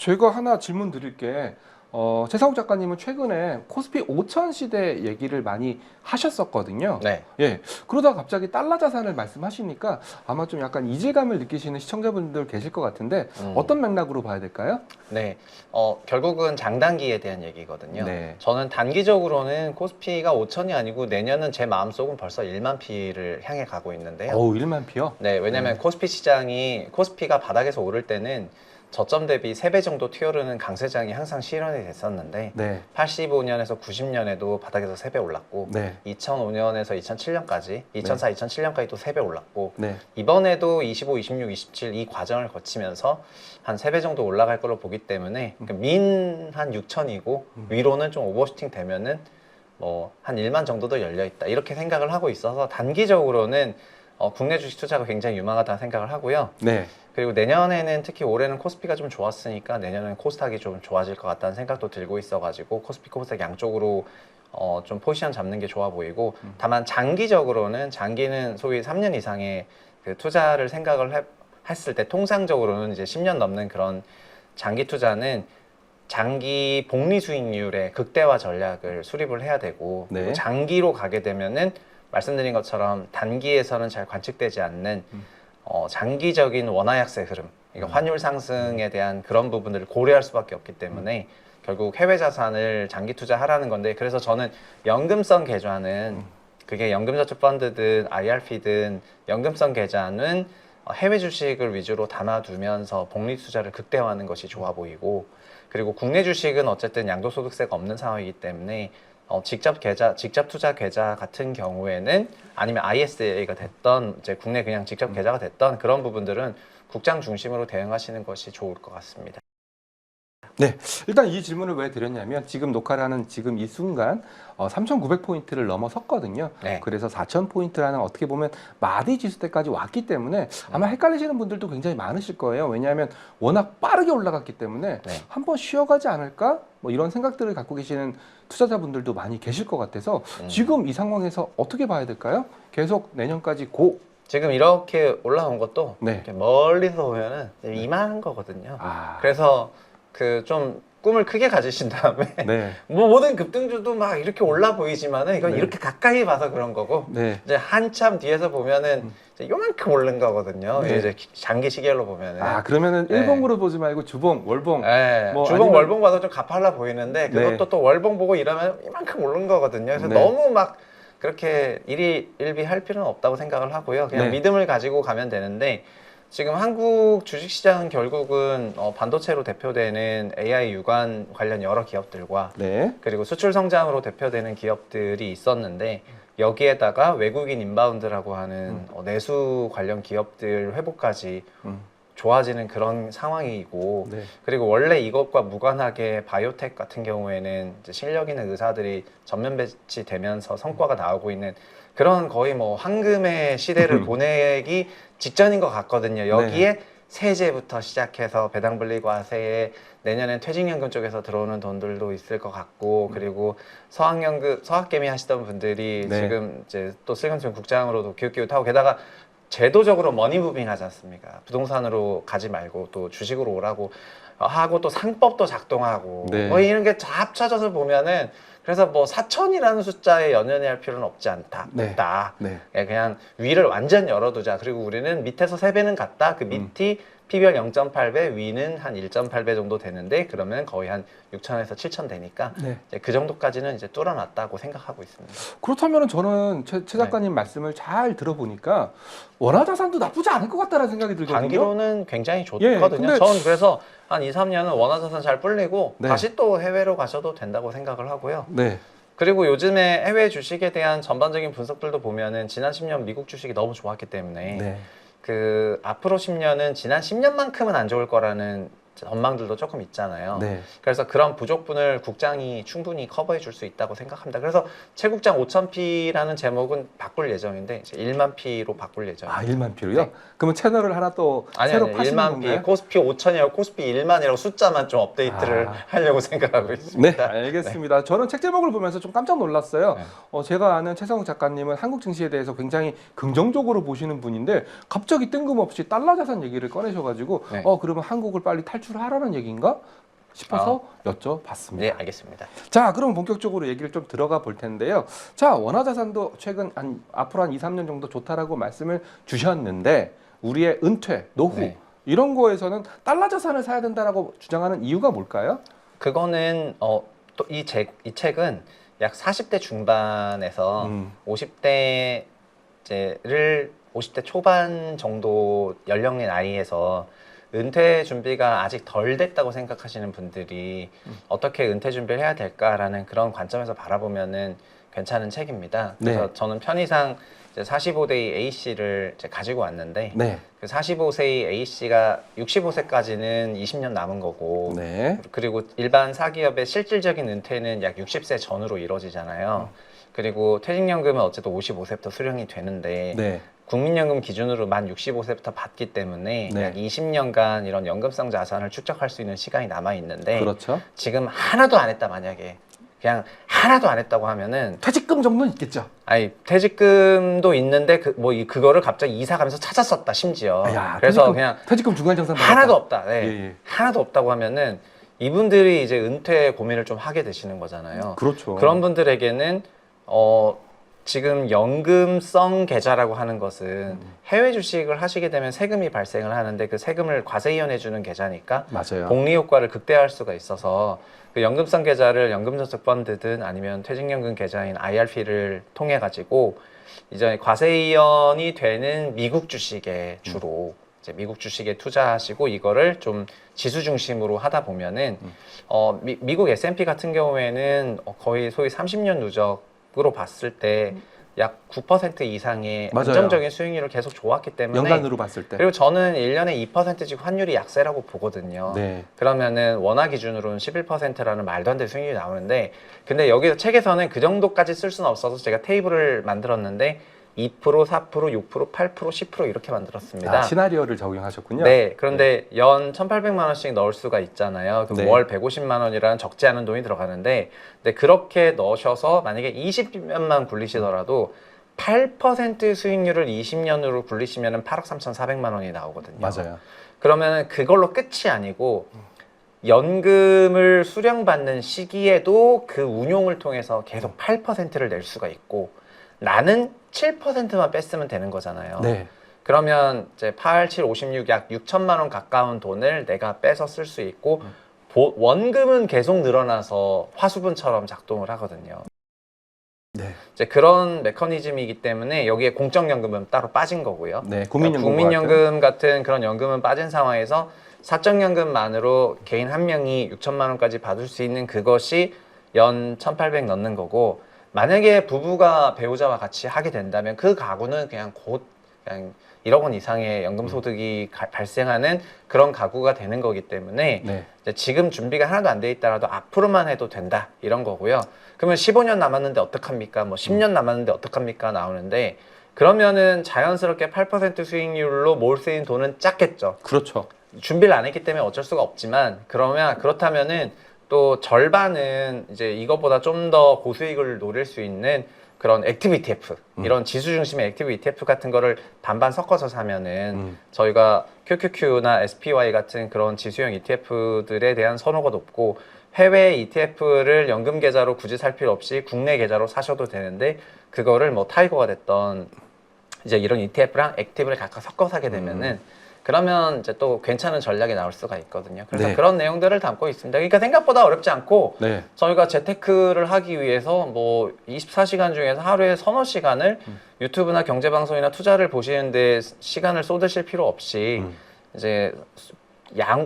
제가 하나 질문 드릴게. 최상욱 작가님은 최근에 코스피 5천 시대 얘기를 많이 하셨었거든요. 네. 예. 그러다가 갑자기 달러 자산을 말씀하시니까 아마 좀 약간 이질감을 느끼시는 시청자분들 계실 것 같은데 어떤 맥락으로 봐야 될까요? 네. 결국은 장단기에 대한 얘기거든요. 네. 저는 단기적으로는 코스피가 5천이 아니고 내년은 제 마음속은 벌써 1만 P를 향해 가고 있는데요. 어우, 1만 피요? 네, 왜냐면 코스피 시장이 코스피가 바닥에서 오를 때는 저점 대비 3배 정도 튀어오르는 강세장이 항상 실현이 됐었는데 네. 85년에서 90년에도 바닥에서 3배 올랐고 네. 2005년에서 2007년까지 2004, 2007년까지 또 3배 올랐고 네. 이번에도 25, 26, 27 이 과정을 거치면서 한 3배 정도 올라갈 걸로 보기 때문에 민 한 6천이고 위로는 좀 오버슈팅 되면은 뭐 한 1만 정도도 열려 있다 이렇게 생각을 하고 있어서 단기적으로는 국내 주식 투자가 굉장히 유망하다는 생각을 하고요. 네. 그리고 내년에는 특히 올해는 코스피가 좀 좋았으니까 내년에는 코스닥이 좀 좋아질 것 같다는 생각도 들고 있어가지고 코스피, 코스닥 양쪽으로 좀 포지션 잡는 게 좋아 보이고 다만 장기는 소위 3년 이상의 그 투자를 생각을 했을 때 통상적으로는 이제 10년 넘는 그런 장기 투자는 장기 복리 수익률의 극대화 전략을 수립을 해야 되고 네. 그리고 장기로 가게 되면은 말씀드린 것처럼 단기에서는 잘 관측되지 않는 장기적인 원화약세 흐름, 그러니까 환율 상승에 대한 그런 부분들을 고려할 수밖에 없기 때문에 결국 해외 자산을 장기 투자하라는 건데 그래서 저는 연금성 계좌는 그게 연금저축펀드든 IRP든 연금성 계좌는 해외 주식을 위주로 담아두면서 복리 투자를 극대화하는 것이 좋아 보이고 그리고 국내 주식은 어쨌든 양도소득세가 없는 상황이기 때문에 직접 투자 계좌 같은 경우에는 아니면 ISA가 됐던 이제 국내 그냥 직접 계좌가 됐던 그런 부분들은 국장 중심으로 대응하시는 것이 좋을 것 같습니다. 네, 일단 이 질문을 왜 드렸냐면 지금 녹화를 하는 지금 이 순간 3,900포인트를 넘어섰거든요. 네. 그래서 4,000포인트라는 어떻게 보면 마디 지수대까지 왔기 때문에 아마 헷갈리시는 분들도 굉장히 많으실 거예요. 왜냐하면 워낙 빠르게 올라갔기 때문에 네. 한번 쉬어가지 않을까? 뭐 이런 생각들을 갖고 계시는 투자자분들도 많이 계실 것 같아서 지금 이 상황에서 어떻게 봐야 될까요? 계속 내년까지 지금 이렇게 올라온 것도 네. 이렇게 멀리서 보면은 이만한 거거든요. 그래서 그 좀 꿈을 크게 가지신 다음에 네. 뭐 모든 급등주도 막 이렇게 올라 보이지만은 이건 네. 이렇게 가까이 봐서 그런 거고 네. 이제 한참 뒤에서 보면은 이제 요만큼 오른 거거든요. 네. 이제 장기 시계로 보면은 그러면은 네. 일봉으로 보지 말고 주봉, 월봉. 네. 뭐 주봉 아니면... 월봉 봐도 좀 가팔라 보이는데 그것도 네. 또 월봉 보고 이러면 이만큼 오른 거거든요. 그래서 네. 너무 막 그렇게 일희일비할 필요는 없다고 생각을 하고요. 그냥 네. 믿음을 가지고 가면 되는데 지금 한국 주식시장은 결국은 반도체로 대표되는 AI 유관 관련 여러 기업들과 네. 그리고 수출 성장으로 대표되는 기업들이 있었는데 여기에다가 외국인 인바운드라고 하는 내수 관련 기업들 회복까지 좋아지는 그런 상황이고 네. 그리고 원래 이것과 무관하게 바이오텍 같은 경우에는 이제 실력 있는 의사들이 전면 배치되면서 성과가 나오고 있는 그런 거의 뭐 황금의 시대를 보내기 직전인 것 같거든요. 여기에 세제부터 시작해서 배당분리과세에 내년엔 퇴직연금 쪽에서 들어오는 돈들도 있을 것 같고 그리고 서학개미 하시던 분들이 지금 이제 또 슬금슬금 국장으로도 기웃기웃하고 게다가 제도적으로 머니무빙 하지 않습니까? 부동산으로 가지 말고 또 주식으로 오라고 하고 또 상법도 작동하고 뭐 이런 게 다 합쳐져서 보면은 그래서 뭐 4천이라는 숫자에 연연해 할 필요는 없지 않다. 없다. 그냥 위를 완전 열어두자. 그리고 우리는 밑에서 3배는 갔다. 그 밑이 PBR 0.8배, 위는 한 1.8배 정도 되는데 그러면 거의 한 6천에서 7천 되니까 이제 그 정도까지는 이제 뚫어놨다고 생각하고 있습니다. 그렇다면 저는 최 작가님 말씀을 잘 들어보니까 원화자산도 나쁘지 않을 것 같다는 생각이 들거든요. 단기로는 굉장히 좋거든요. 저는 그래서 한 2, 3년은 원화자산 잘 불리고 다시 또 해외로 가셔도 된다고 생각을 하고요. 그리고 요즘에 해외 주식에 대한 전반적인 분석들도 보면은 지난 10년 미국 주식이 너무 좋았기 때문에 그 앞으로 10년은 지난 10년만큼은 안 좋을 거라는 전망들도 조금 있잖아요. 그래서 그런 부족분을 국장이 충분히 커버해 줄 수 있다고 생각합니다. 그래서 최국장 5,000P라는 제목은 바꿀 예정인데 이제 1만 P로 바꿀 예정입니다. 1만 P로요? 그러면 채널을 하나 또 새로 파시는 1만 건가요? P, 코스피 5,000이라고 코스피 1만이라고 숫자만 좀 업데이트를 하려고 생각하고 있습니다. 알겠습니다. 저는 책 제목을 보면서 좀 깜짝 놀랐어요. 제가 아는 최상욱 작가님은 한국 증시에 대해서 굉장히 긍정적으로 보시는 분인데 갑자기 뜬금없이 달러 자산 얘기를 꺼내셔가지고 그러면 한국을 빨리 탈출 탈출하라는 얘기인가 싶어서 여쭤봤습니다. 네, 알겠습니다. 자, 그럼 본격적으로 얘기를 좀 들어가 볼 텐데요. 자, 원화자산도 최근 앞으로 한 2, 3년 정도 좋다라고 말씀을 주셨는데 우리의 은퇴, 노후 네. 이런 거에서는 달러 자산을 사야 된다라고 주장하는 이유가 뭘까요? 그거는 또 이 책은 약 40대 중반에서 50대 이제를 50대 초반 정도 연령의 나이에서 은퇴 준비가 아직 덜 됐다고 생각하시는 분들이 어떻게 은퇴 준비를 해야 될까라는 그런 관점에서 바라보면은 괜찮은 책입니다. 그래서 네. 저는 편의상 이제 45세의 A씨를 이제 가지고 왔는데 네. 그 45세의 A씨가 65세까지는 20년 남은 거고 네. 그리고 일반 사기업의 실질적인 은퇴는 약 60세 전후로 이루어지잖아요. 그리고 퇴직연금은 어쨌든 55세부터 수령이 되는데 네. 국민연금 기준으로 만 65세부터 받기 때문에 네. 약 20년간 이런 연금성 자산을 축적할 수 있는 시간이 남아 있는데 그렇죠. 지금 하나도 안 했다 만약에 그냥 하나도 안 했다고 하면은 퇴직금 정도는 있겠죠. 아니 퇴직금도 있는데 그거를 갑자기 이사 가면서 찾았었다 심지어 야, 그래서 그냥 퇴직금 중간정산 하나도 없다. 네. 예. 하나도 없다고 하면은 이분들이 이제 은퇴 고민을 좀 하게 되시는 거잖아요. 그렇죠. 그런 분들에게는 지금 연금성 계좌라고 하는 것은 해외 주식을 하시게 되면 세금이 발생을 하는데 그 세금을 과세이연해 주는 계좌니까 맞아요. 복리 효과를 극대화할 수가 있어서 그 연금성 계좌를 연금저축 펀드든 아니면 퇴직연금 계좌인 IRP를 통해 가지고 이제 과세이연이 되는 미국 주식에 주로 이제 미국 주식에 투자하시고 이거를 좀 지수 중심으로 하다 보면은 미국 S&P 같은 경우에는 거의 소위 30년 누적으로 봤을 때 약 9% 이상의 맞아요. 안정적인 수익률을 계속 좋았기 때문에 연간으로 봤을 때. 그리고 저는 1년에 2%씩 환율이 약세라고 보거든요. 네. 그러면은 원화 기준으로는 11%라는 말도 안 되는 수익률이 나오는데 근데 여기서 책에서는 그 정도까지 쓸 수는 없어서 제가 테이블을 만들었는데 2%, 4%, 6%, 8%, 10% 이렇게 만들었습니다. 아, 시나리오를 적용하셨군요. 네, 그런데 연 1,800만 원씩 넣을 수가 있잖아요. 그럼 네. 월 150만 원이라는 적지 않은 돈이 들어가는데, 근데 그렇게 넣으셔서 만약에 20년만 굴리시더라도 8% 수익률을 20년으로 굴리시면 8억 3,400만 원이 나오거든요. 맞아요. 그러면 그걸로 끝이 아니고 연금을 수령받는 시기에도 그 운용을 통해서 계속 8%를 낼 수가 있고 나는 7%만 뺐으면 되는 거잖아요. 네. 그러면 이제 8, 7, 56, 약 6천만 원 가까운 돈을 내가 빼서 쓸 수 있고 원금은 계속 늘어나서 화수분처럼 작동을 하거든요. 네. 이제 그런 메커니즘이기 때문에 여기에 공적연금은 따로 빠진 거고요. 네. 국민연금 같은 그런 연금은 빠진 상황에서 사적연금만으로 개인 한 명이 6천만 원까지 받을 수 있는 그것이 연 1,800 넣는 거고 만약에 부부가 배우자와 같이 하게 된다면 그 가구는 그냥 그냥 1억 원 이상의 연금 소득이 발생하는 그런 가구가 되는 거기 때문에 네. 이제 지금 준비가 하나도 안 돼 있더라도 앞으로만 해도 된다 이런 거고요. 그러면 15년 남았는데 어떡합니까? 뭐 10년 남았는데 어떡합니까? 나오는데 그러면은 자연스럽게 8% 수익률로 모을 수 있는 돈은 작겠죠. 그렇죠. 준비를 안 했기 때문에 어쩔 수가 없지만 그렇다면은 또 절반은 이제 이것보다 좀 더 고수익을 노릴 수 있는 그런 액티브 ETF 이런 지수 중심의 액티브 ETF 같은 거를 반반 섞어서 사면은 저희가 QQQ나 SPY 같은 그런 지수형 ETF들에 대한 선호가 높고 해외 ETF를 연금 계좌로 굳이 살 필요 없이 국내 계좌로 사셔도 되는데 그거를 뭐 타이거가 됐던 이제 이런 ETF랑 액티브를 각각 섞어 사게 되면은 그러면 이제 또 괜찮은 전략이 나올 수가 있거든요. 그래서 네. 그런 내용들을 담고 있습니다. 그러니까 생각보다 어렵지 않고 네. 저희가 재테크를 하기 위해서 뭐 24시간 중에서 하루에 서너 시간을 유튜브나 경제방송이나 투자를 보시는데 시간을 쏟으실 필요 없이 이제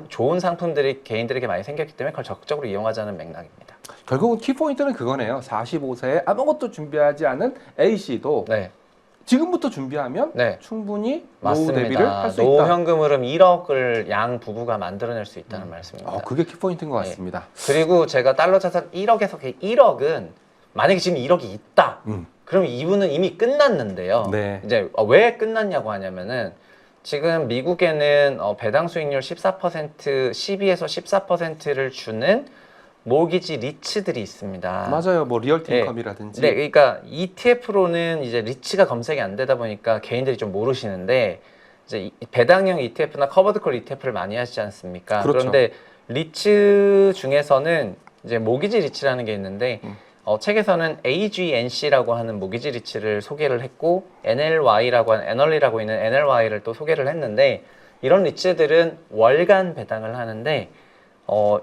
좋은 상품들이 개인들에게 많이 생겼기 때문에 그걸 적극적으로 이용하자는 맥락입니다. 결국은 키포인트는 그거네요. 45세에 아무것도 준비하지 않은 A씨도 네. 지금부터 준비하면 네. 충분히 노후 대비를 할 수 있다. 노후현금 흐름 1억을 양 부부가 만들어낼 수 있다는 말씀입니다. 그게 키포인트인 것 같습니다. 그리고 제가 달러 자산 1억에서 1억은 만약에 지금 1억이 있다. 그럼 이분은 이미 끝났는데요. 네. 이제 왜 끝났냐고 하냐면은 지금 미국에는 배당 수익률 14%, 12에서 14%를 주는 모기지 리츠들이 있습니다. 맞아요. 뭐 리얼티 네. 인컴이라든지. 네, 그러니까 ETF로는 이제 리츠가 검색이 안 되다 보니까 개인들이 좀 모르시는데 이제 배당형 ETF나 커버드콜 ETF를 많이 하시지 않습니까? 그렇죠. 그런데 리츠 중에서는 이제 모기지 리츠라는 게 있는데 책에서는 AGNC라고 하는 모기지 리츠를 소개를 했고 NLY라고 하는 애널리라고 있는 NLY를 또 소개를 했는데 이런 리츠들은 월간 배당을 하는데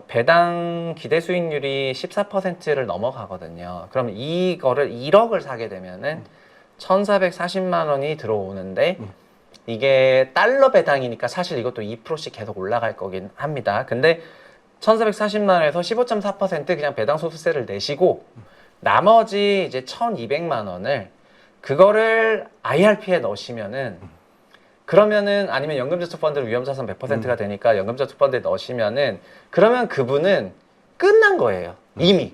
배당 기대 수익률이 14%를 넘어가거든요. 그럼 이거를 1억을 사게 되면은 1,440만 원이 들어오는데 이게 달러 배당이니까 사실 이것도 2%씩 계속 올라갈 거긴 합니다. 근데 1,440만 원에서 15.4% 그냥 배당 소득세를 내시고 나머지 이제 1,200만 원을 그거를 IRP에 넣으시면은 그러면은 아니면 연금저축펀드를 위험자산 100%가 되니까 연금저축펀드에 넣으시면은 그러면 그분은 끝난 거예요. 이미.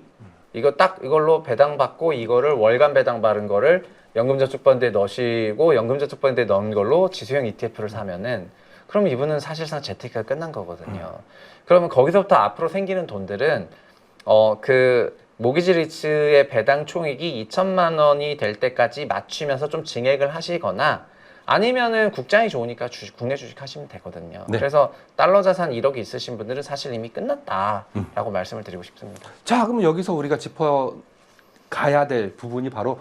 이거 딱 이걸로 배당 받고 이거를 월간 배당 받은 거를 연금저축펀드에 넣으시고 연금저축펀드에 넣은 걸로 지수형 ETF를 사면은 그럼 이분은 사실상 재테크가 끝난 거거든요. 그러면 거기서부터 앞으로 생기는 돈들은 그 모기지 리츠의 배당 총액이 2천만 원이 될 때까지 맞추면서 좀 증액을 하시거나 아니면은 국장이 좋으니까 국내 주식 하시면 되거든요. 네. 그래서 달러 자산 1억이 있으신 분들은 사실 이미 끝났다라고 말씀을 드리고 싶습니다. 자, 그럼 여기서 우리가 짚어 가야 될 부분이 바로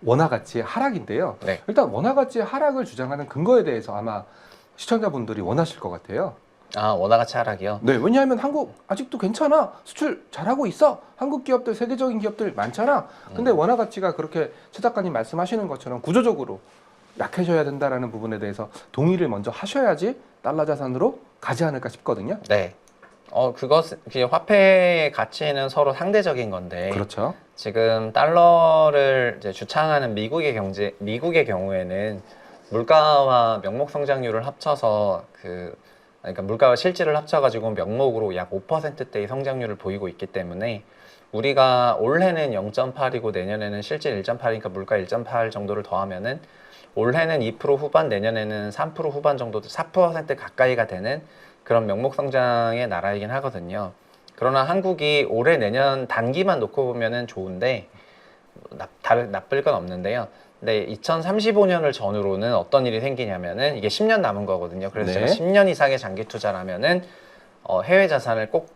원화 가치의 하락인데요. 네. 일단 원화 가치의 하락을 주장하는 근거에 대해서 아마 시청자분들이 원하실 것 같아요. 아, 원화 가치 하락이요? 네, 왜냐하면 한국 아직도 괜찮아. 수출 잘하고 있어. 한국 기업들, 세계적인 기업들 많잖아. 근데 원화 가치가 그렇게 최 작가님 말씀하시는 것처럼 구조적으로 약해져야 된다라는 부분에 대해서 동의를 먼저 하셔야지 달러 자산으로 가지 않을까 싶거든요. 네. 그것은 화폐의 가치는 서로 상대적인 건데 그렇죠. 지금 달러를 이제 주창하는 미국의 경우에는 물가와 명목 성장률을 합쳐서 그러니까 물가와 실질을 합쳐가지고 명목으로 약 5%대의 성장률을 보이고 있기 때문에 우리가 올해는 0.8이고 내년에는 실질 1.8이니까 물가 1.8 정도를 더하면은 올해는 2% 후반, 내년에는 3% 후반 정도, 4% 가까이가 되는 그런 명목 성장의 나라이긴 하거든요. 그러나 한국이 올해 내년 단기만 놓고 보면은 좋은데 나쁠 건 없는데요. 근데 2035년을 전후로는 어떤 일이 생기냐면은 이게 10년 남은 거거든요. 그래서 네. 제가 10년 이상의 장기 투자라면은 해외 자산을 꼭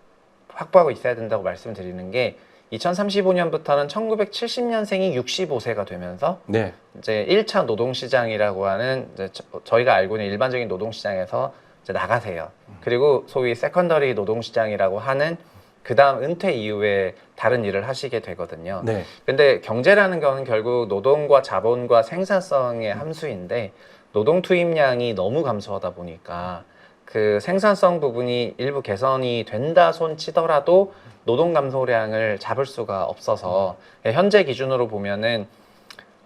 확보하고 있어야 된다고 말씀드리는 게 2035년부터는 1970년생이 65세가 되면서 네. 이제 1차 노동시장이라고 하는 이제 저희가 알고 있는 일반적인 노동시장에서 이제 나가세요. 그리고 소위 세컨더리 노동시장이라고 하는 그 다음 은퇴 이후에 다른 일을 하시게 되거든요. 네. 근데 경제라는 거는 결국 노동과 자본과 생산성의 함수인데 노동 투입량이 너무 감소하다 보니까 그 생산성 부분이 일부 개선이 된다 손 치더라도 노동 감소량을 잡을 수가 없어서 현재 기준으로 보면은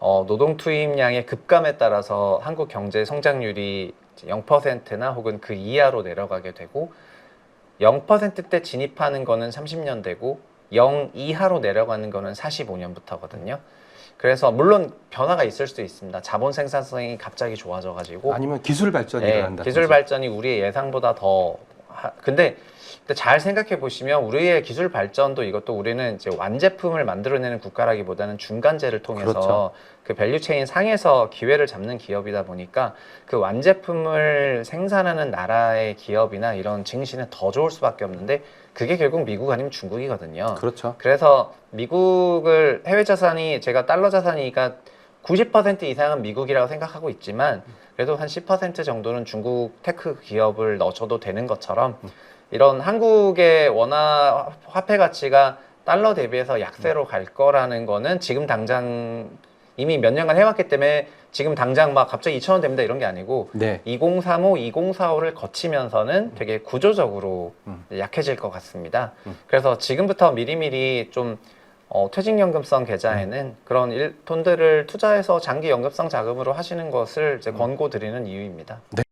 노동 투입량의 급감에 따라서 한국 경제 성장률이 0%나 혹은 그 이하로 내려가게 되고 0%대 진입하는 거는 30년대고 0 이하로 내려가는 거는 45년부터거든요. 그래서 물론 변화가 있을 수도 있습니다. 자본 생산성이 갑자기 좋아져가지고 아니면 기술 발전이 네, 일어난다. 기술 발전이 우리의 예상보다 더 근데 잘 생각해 보시면 우리의 기술 발전도 이것도 우리는 이제 완제품을 만들어내는 국가라기보다는 중간재를 통해서 그렇죠. 그 밸류체인 상에서 기회를 잡는 기업이다 보니까 그 완제품을 생산하는 나라의 기업이나 이런 증시는 더 좋을 수밖에 없는데 그게 결국 미국 아니면 중국이거든요. 그렇죠. 그래서 미국을 해외 자산이 제가 달러 자산이니까 90% 이상은 미국이라고 생각하고 있지만 그래도 한 10% 정도는 중국 테크 기업을 넣어줘도 되는 것처럼 이런 한국의 원화 화폐 가치가 달러 대비해서 약세로 갈 거라는 거는 지금 당장 이미 몇 년간 해왔기 때문에 지금 당장 막 갑자기 2,000원 됩니다 이런 게 아니고 네. 2035, 2045를 거치면서는 되게 구조적으로 약해질 것 같습니다. 그래서 지금부터 미리미리 좀 퇴직연금성 계좌에는 그런 돈들을 투자해서 장기 연금성 자금으로 하시는 것을 이제 권고드리는 이유입니다. 네.